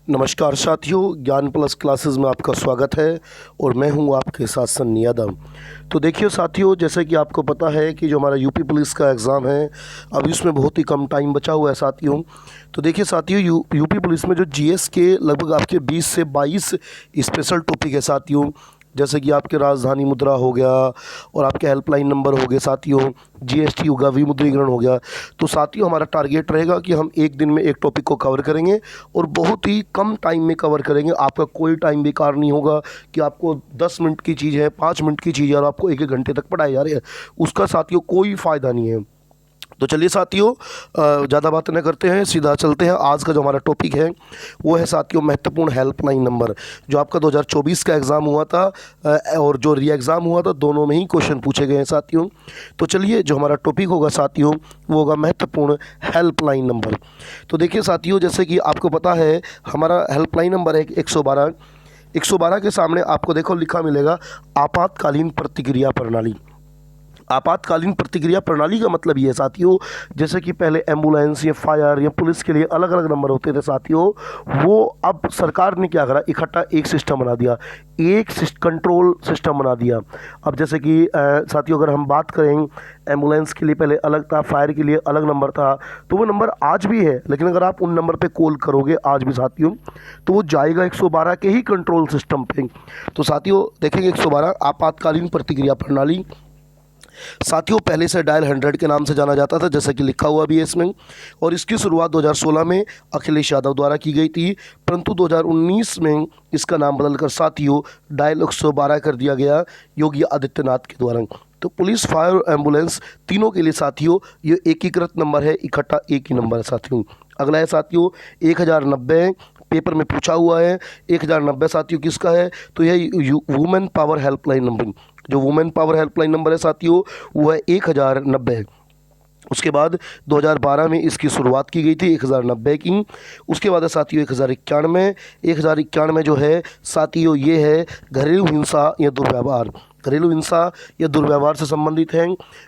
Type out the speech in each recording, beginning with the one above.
नमस्कार साथियों, ज्ञान प्लस क्लासेस में आपका स्वागत है और मैं हूं आपके साथ सन्नी यादव। तो देखिए साथियों, जैसे कि आपको पता है कि जो हमारा यूपी पुलिस का एग्ज़ाम है, अभी उसमें बहुत ही कम टाइम बचा हुआ है साथियों। तो देखिए साथियों, यूपी पुलिस में जो जीएस के लगभग आपके 20 से 22 स्पेशल टॉपिक है साथियों। जैसे कि आपके राजधानी मुद्रा हो गया और आपके हेल्पलाइन नंबर हो गए साथियों, जीएसटी होगा, विमुद्रीकरण हो गया। तो साथियों, हमारा टारगेट रहेगा कि हम एक दिन में एक टॉपिक को कवर करेंगे और बहुत ही कम टाइम में कवर करेंगे। आपका कोई टाइम बेकार नहीं होगा कि आपको 10 मिनट की चीज़ है, 5 मिनट की चीज़ है और आपको 1-1 घंटे तक पढ़ाई जा रही है, उसका साथियों कोई फ़ायदा नहीं है। तो चलिए साथियों, ज़्यादा बात न करते हैं, सीधा चलते हैं। आज का जो हमारा टॉपिक है वो है साथियों महत्वपूर्ण हेल्पलाइन नंबर। जो आपका 2024 का एग्ज़ाम हुआ था और जो री एग्ज़ाम हुआ था, दोनों में ही क्वेश्चन पूछे गए हैं साथियों। तो चलिए, जो हमारा टॉपिक होगा साथियों वो होगा महत्वपूर्ण हेल्पलाइन नंबर। तो देखिए साथियों, जैसे कि आपको पता है हमारा हेल्पलाइन नंबर है 112। 112 के सामने आपको देखो लिखा मिलेगा आपातकालीन प्रतिक्रिया प्रणाली। आपातकालीन प्रतिक्रिया प्रणाली का मतलब ये है साथियों, जैसे कि पहले एम्बुलेंस या फायर या पुलिस के लिए अलग अलग नंबर होते थे साथियों, वो अब सरकार ने क्या करा, इकट्ठा एक सिस्टम बना दिया, एक कंट्रोल सिस्टम बना दिया। अब जैसे कि साथियों, अगर हम बात करें, एम्बुलेंस के लिए पहले अलग था, फायर के लिए अलग नंबर था, तो वो नंबर आज भी है, लेकिन अगर आप उन नंबर पे कॉल करोगे आज भी साथियों, तो वो जाएगा 112 के ही कंट्रोल सिस्टम पे। तो साथियों देखेंगे 112 आपातकालीन प्रतिक्रिया प्रणाली साथियों पहले से डायल 100 के नाम से जाना जाता था, जैसा कि लिखा हुआ भी है इसमें। और इसकी शुरुआत 2016 में अखिलेश यादव द्वारा की गई थी, परंतु 2019 में इसका नाम बदलकर साथियों डायल 112 कर दिया गया योगी आदित्यनाथ के द्वारा। तो पुलिस, फायर और एम्बुलेंस तीनों के लिए साथियों ये एकीकृत नंबर है, इकट्ठा एक ही नंबर है साथियों। अगला है साथियों 1090, पेपर में पूछा हुआ है 1090 साथियों किसका है, तो यह वुमेन पावर हेल्पलाइन नंबर। जो वुमेन पावर हेल्पलाइन नंबर है साथियों वो है 1090। उसके बाद 2012 में इसकी शुरुआत की गई थी 1090 की। उसके बाद है साथियों 1091। 1091 जो है साथियों ये है घरेलू हिंसा या दुर्व्यवहार, घरेलू हिंसा या दुर्व्यवहार से संबंधित है।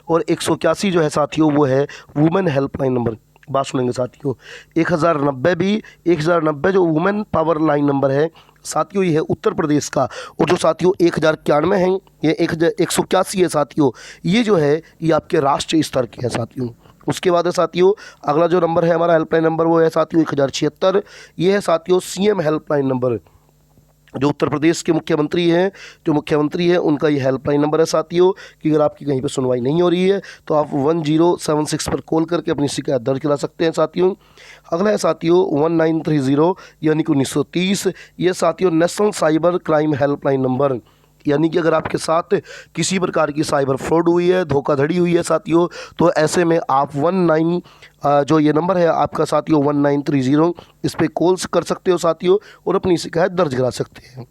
और 181 जो है साथियों वो है वुमेन हेल्पलाइन नंबर। बात सुनेंगे साथियों, 1090 भी, 1090 जो वुमेन पावर लाइन नंबर है साथियों ये है उत्तर प्रदेश का। और जो साथियों 1091 है, ये 181 है साथियों, ये जो है ये आपके राष्ट्रीय स्तर के हैं साथियों। उसके बाद है साथियों अगला जो नंबर है हमारा हेल्पलाइन नंबर वो है साथियों 1076। ये है साथियों सीएम हेल्पलाइन नंबर। जो उत्तर प्रदेश के मुख्यमंत्री हैं, जो मुख्यमंत्री हैं उनका ये हेल्पलाइन नंबर है साथियों, कि अगर आपकी कहीं पर सुनवाई नहीं हो रही है तो आप 1076 पर कॉल करके अपनी शिकायत दर्ज करा सकते हैं साथियों। अगला है साथियों 1930 यानी कि 1930। ये साथियों national cyber crime helpline number, यानी कि अगर आपके साथ किसी प्रकार की साइबर फ्रॉड हुई है, धोखाधड़ी हुई है साथियों, तो ऐसे में आप 19 जो ये नंबर है आपका साथियों 1930, इस पर कॉल कर सकते हो साथियों और अपनी शिकायत दर्ज करा सकते हैं।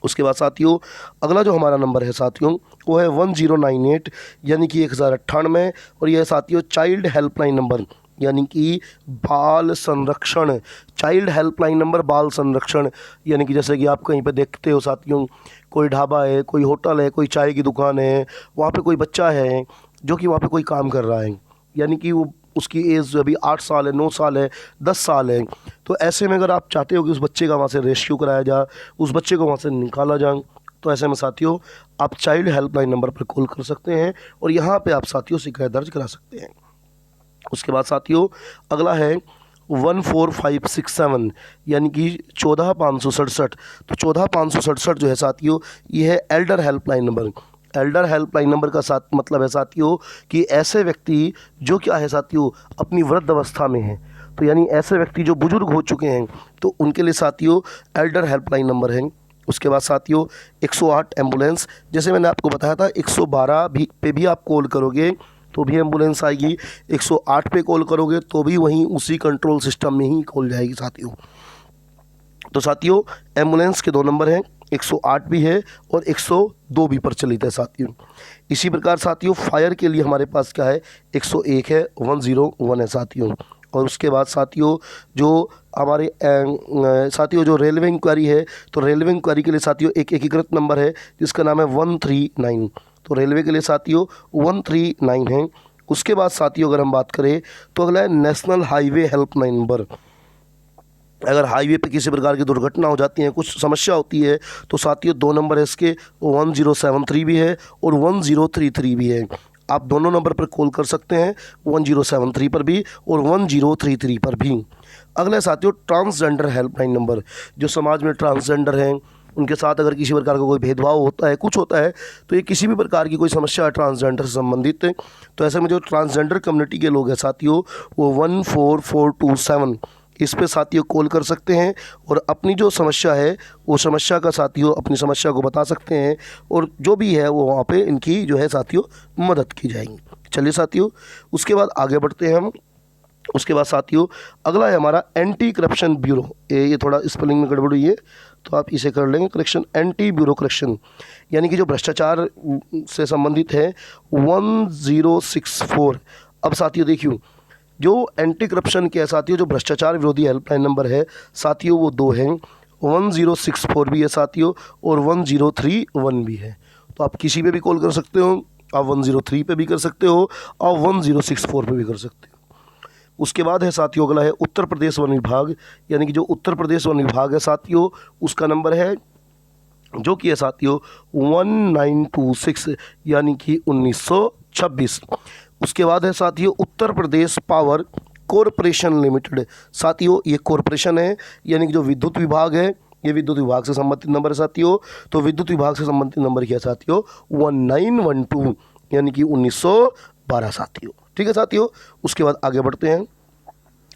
उसके बाद साथियों अगला जो हमारा नंबर है साथियों वो है 1098 यानी कि 1098। और यह साथियों चाइल्ड हेल्पलाइन नंबर, यानी कि बाल संरक्षण, चाइल्ड हेल्पलाइन नंबर बाल संरक्षण। यानी कि जैसे कि आप कहीं पे देखते हो साथियों, कोई ढाबा है, कोई होटल है, कोई चाय की दुकान है, वहाँ पे कोई बच्चा है जो कि वहाँ पे कोई काम कर रहा है, यानी कि वो उसकी एज अभी 8 साल है, 9 साल है, 10 साल है। तो ऐसे में अगर आप चाहते हो कि उस बच्चे का वहाँ से रेस्क्यू कराया जाए, उस बच्चे को वहाँ से निकाला जाए, तो ऐसे में साथियों आप चाइल्ड हेल्पलाइन नंबर पर कॉल कर सकते हैं और यहाँ पे आप साथियों शिकायत दर्ज करा सकते हैं। उसके बाद साथियों अगला है 14567 यानी कि 14567। तो 14567 जो है साथियों ये है Elder helpline number. Elder helpline number का साथ मतलब है साथियों कि ऐसे व्यक्ति जो क्या है साथियों अपनी वृद्ध अवस्था में हैं, तो यानी ऐसे व्यक्ति जो बुजुर्ग हो चुके हैं, तो उनके लिए साथियों एल्डर हेल्पलाइन नंबर है। उसके बाद साथियों 108 एम्बुलेंस, जैसे मैंने आपको बताया था 112 भी पे भी आप कॉल करोगे तो भी एम्बुलेंस आएगी, 108 पे कॉल करोगे तो भी वहीं उसी कंट्रोल सिस्टम में ही कॉल जाएगी साथियों। तो साथियों एम्बुलेंस के 2 नंबर हैं, 108 भी है और 102 भी प्रचलित है साथियों। इसी प्रकार साथियों फायर के लिए हमारे पास क्या है 101 है, 101 है साथियों। और उसके बाद साथियों जो हमारे साथियों जो रेलवे इंक्वायरी है, तो रेलवे इंक्वायरी के लिए साथियों एक एकीकृत नंबर है जिसका नाम है 139। तो रेलवे के लिए साथियों 139 है। उसके बाद साथियों अगर हम बात करें तो अगला है नेशनल हाईवे हेल्पलाइन नंबर। अगर हाईवे पे किसी प्रकार की दुर्घटना हो जाती है, कुछ समस्या होती है, तो साथियों 2 नंबर है इसके, 1073 भी है और 1033 भी है। आप दोनों नंबर पर कॉल कर सकते हैं, 1073 पर भी और 1033 पर भी। अगला है साथियों ट्रांसजेंडर हेल्पलाइन नंबर। जो समाज में ट्रांसजेंडर हैं, उनके साथ अगर किसी प्रकार का कोई भेदभाव होता है, कुछ होता है, तो ये किसी भी प्रकार की कोई समस्या है ट्रांसजेंडर से संबंधित, तो ऐसे में जो ट्रांसजेंडर कम्युनिटी के लोग हैं साथियों, वो 14427 इस पे साथियों कॉल कर सकते हैं और अपनी जो समस्या है वो समस्या का साथियों अपनी समस्या को बता सकते हैं और जो भी है वो वहाँ पे इनकी जो है साथियों मदद की जाएगी। चलिए साथियों, उसके बाद आगे बढ़ते हैं हम। उसके बाद साथियों अगला है हमारा एंटी करप्शन ब्यूरो। ये थोड़ा स्पेलिंग में गड़बड़ हुई है तो आप इसे कर लेंगे करेक्शन, एंटी ब्यूरो करेक्शन, यानी कि जो भ्रष्टाचार से संबंधित है 1064। अब साथियों देखियो, जो एंटी करप्शन के साथियों जो भ्रष्टाचार विरोधी हेल्पलाइन नंबर है साथियों वो 2 हैं, 1064 भी है साथियों और 1031 भी है। तो आप किसी पे भी कॉल कर सकते हो, आप 103 पे भी कर सकते हो और 1064 पे भी कर सकते हो। उसके बाद है साथियों अगला है उत्तर प्रदेश वन विभाग, यानी कि जो उत्तर प्रदेश वन विभाग है साथियों उसका नंबर है जो कि है साथियों 1926 यानी कि 1926। उसके बाद है साथियों Uttar Pradesh power corporation limited. साथियों ये कॉरपोरेशन है, यानी कि जो विद्युत विभाग है, ये विद्युत विभाग से संबंधित नंबर है साथियों। तो विद्युत विभाग से संबंधित नंबर क्या है साथियों 1912 यानी कि 1912 साथियों। ठीक है साथियों, उसके बाद आगे बढ़ते हैं।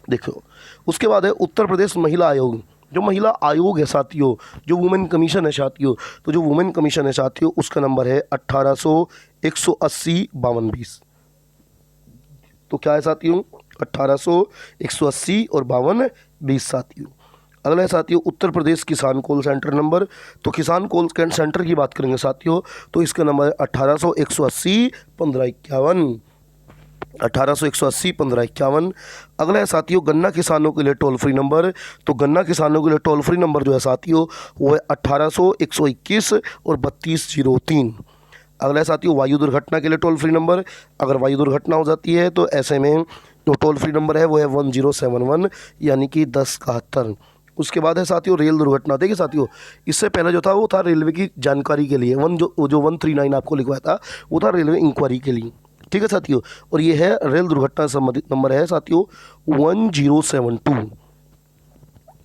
देखो उसके बाद है उत्तर प्रदेश महिला आयोग। जो महिला आयोग है साथियों, जो वुमेन कमीशन है साथियों, तो जो वुमेन कमीशन है साथियों उसका नंबर है 1800-180-5220। तो क्या है साथियों 1800-180 और 5220 साथियों। अगला है साथियों उत्तर प्रदेश किसान कॉल सेंटर नंबर। तो किसान कॉल सेंटर की बात करेंगे साथियों तो इसका नंबर है 1800-180-1551, 1800-180-1551। अगला है साथियों गन्ना किसानों के लिए टोल फ्री नंबर। तो गन्ना किसानों के लिए टोल फ्री नंबर जो है साथियों वो है 1800-121 और 3203। अगला है साथियों वायु दुर्घटना के लिए टोल फ्री नंबर। अगर वायु दुर्घटना हो जाती है तो ऐसे में जो टोल फ्री नंबर है वो है 1071 यानी कि 1071। उसके बाद है साथियों रेल दुर्घटना। देखिए साथियों इससे पहले जो था वो था रेलवे की जानकारी के लिए, जो 139 आपको लिखवाया था वो था रेलवे इंक्वायरी के लिए। ठीक है साथियों, और ये है रेल दुर्घटना से संबंधित नंबर है साथियों 1072।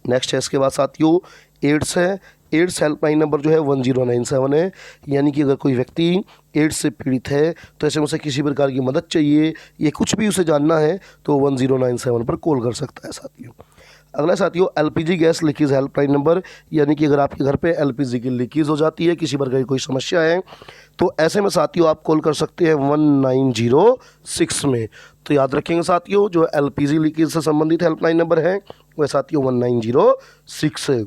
नेक्स्ट है इसके बाद साथियों एड्स है। एड्स हेल्पलाइन नंबर जो है 1097 है, यानी कि अगर कोई व्यक्ति एड्स से पीड़ित है तो ऐसे में उसे किसी प्रकार की मदद चाहिए, ये कुछ भी उसे जानना है तो 1097 पर कॉल कर सकता है साथियों। अगला साथियों LPG gas leakage helpline number, यानी कि अगर आपके घर पे एलपीजी की लीकेज हो जाती है, किसी प्रकार की कोई समस्या है, तो ऐसे में साथियों आप कॉल कर सकते हैं 1906 में। तो याद रखेंगे साथियों जो एलपीजी लीकेज से संबंधित हेल्पलाइन नंबर है वह साथियों 1906 है।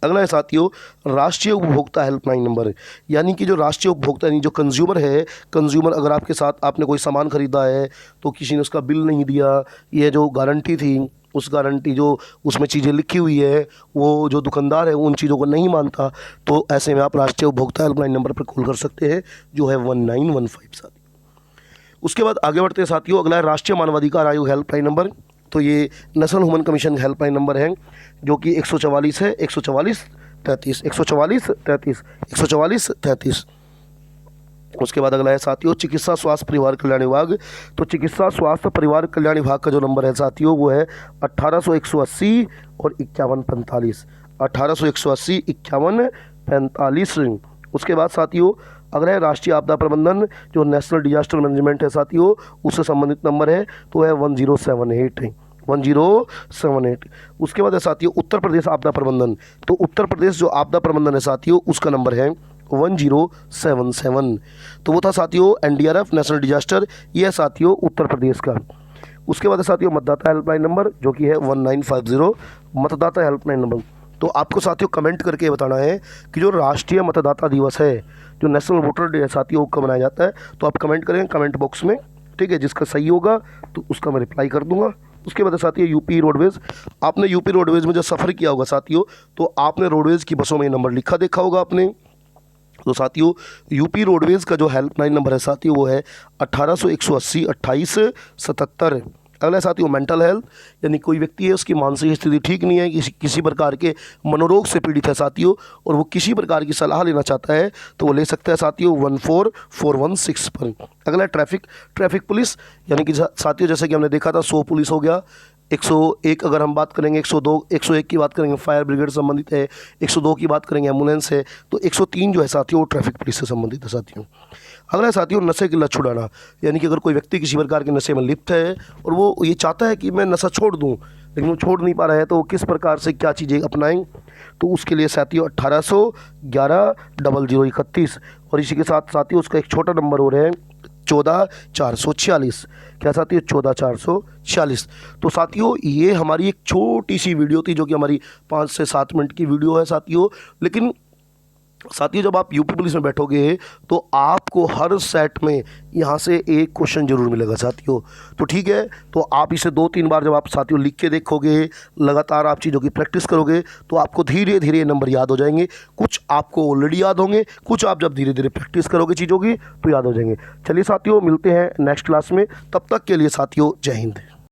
अगला है साथियों राष्ट्रीय उपभोक्ता हेल्पलाइन नंबर, यानी कि जो राष्ट्रीय उपभोक्ता यानी जो कंज्यूमर है, कंज्यूमर अगर आपके साथ आपने कोई सामान खरीदा है तो किसी ने उसका बिल नहीं दिया, ये जो गारंटी थी उस गारंटी जो उसमें चीज़ें लिखी हुई है वो जो दुकानदार है उन चीज़ों को नहीं मानता, तो ऐसे में आप राष्ट्रीय उपभोक्ता हेल्पलाइन नंबर पर कॉल कर सकते हैं जो है 1915 साथियों। उसके बाद आगे बढ़ते हैं साथियों, अगला है राष्ट्रीय मानवाधिकार आयोग हेल्पलाइन नंबर। तो ये national human commission helpline number है जो कि 144 है, 144-33 144-33 144-33। उसके बाद अगला है साथियों चिकित्सा स्वास्थ्य परिवार कल्याण विभाग। तो चिकित्सा स्वास्थ्य परिवार कल्याण विभाग का जो नंबर है साथियों वो है 1800-180 और 5145, 1800-180-5145। उसके बाद साथियों अगला है राष्ट्रीय आपदा प्रबंधन, जो नेशनल डिजास्टर मैनेजमेंट है साथियों उससे संबंधित नंबर है तो है 1078 1078। उसके बाद है साथियों उत्तर प्रदेश आपदा प्रबंधन। तो उत्तर प्रदेश जो आपदा प्रबंधन है साथियों उसका नंबर है 1077। तो वो था साथियों एनडीआरएफ नेशनल डिजास्टर, ये है साथियों उत्तर प्रदेश का। उसके बाद है साथियों मतदाता हेल्पलाइन नंबर जो कि है 1950 मतदाता हेल्पलाइन नंबर। तो आपको साथियों कमेंट करके बताना है कि जो राष्ट्रीय मतदाता दिवस है, जो नेशनल वोटर डे है साथियों कब मनाया जाता है, तो आप कमेंट करेंगे कमेंट बॉक्स में, ठीक है। जिसका सही होगा तो उसका मैं रिप्लाई कर दूंगा। उसके बाद साथियों यूपी रोडवेज़, आपने यूपी रोडवेज़ में जो सफ़र किया होगा साथियों तो आपने रोडवेज़ की बसों में ये नंबर लिखा देखा होगा आपने। तो साथियों यूपी रोडवेज़ का जो हेल्पलाइन नंबर है साथियों वो है 1800-180-28-77, अगला है साथियों मेंटल हेल्थ, यानी कोई व्यक्ति है उसकी मानसिक स्थिति ठीक नहीं है, किसी प्रकार के मनोरोग से पीड़ित है साथियों, और वो किसी प्रकार की सलाह लेना चाहता है तो वो ले सकता है साथियों 14416 पर। अगला है ट्रैफिक पुलिस, यानी कि साथियों जैसे कि हमने देखा था 100 पुलिस हो गया, 101 अगर हम बात करेंगे, 101 की बात करेंगे फायर ब्रिगेड संबंधित है, 102 की बात करेंगे एम्बुलेंस है, तो 103 जो है साथियों वो ट्रैफिक पुलिस से संबंधित है साथियों। अगला है साथियों नशे की लत छुड़ाना, यानी कि अगर कोई व्यक्ति किसी प्रकार के नशे में लिप्त है और वो ये चाहता है कि मैं नशा छोड़ दूं, लेकिन वो छोड़ नहीं पा रहा है, तो वो किस प्रकार से क्या चीज़ें अपनाएं, तो उसके लिए साथियों 1811 0031, और इसी के साथ साथियों उसका एक छोटा नंबर हो रहा है 14446। क्या साथियों 14446। तो साथियों ये हमारी एक छोटी सी वीडियो थी जो कि हमारी 5 से 7 मिनट की वीडियो है साथियों, लेकिन साथियों जब आप यूपी पुलिस में बैठोगे तो आपको हर सेट में यहाँ से एक क्वेश्चन जरूर मिलेगा साथियों। तो ठीक है, तो आप इसे 2-3 बार जब आप साथियों लिख के देखोगे, लगातार आप चीज़ों की प्रैक्टिस करोगे तो आपको धीरे धीरे नंबर याद हो जाएंगे। कुछ आपको ऑलरेडी याद होंगे, कुछ आप जब धीरे धीरे प्रैक्टिस करोगे चीज़ों की तो याद हो जाएंगे। चलिए साथियों मिलते हैं नेक्स्ट क्लास में, तब तक के लिए साथियों जय हिंद।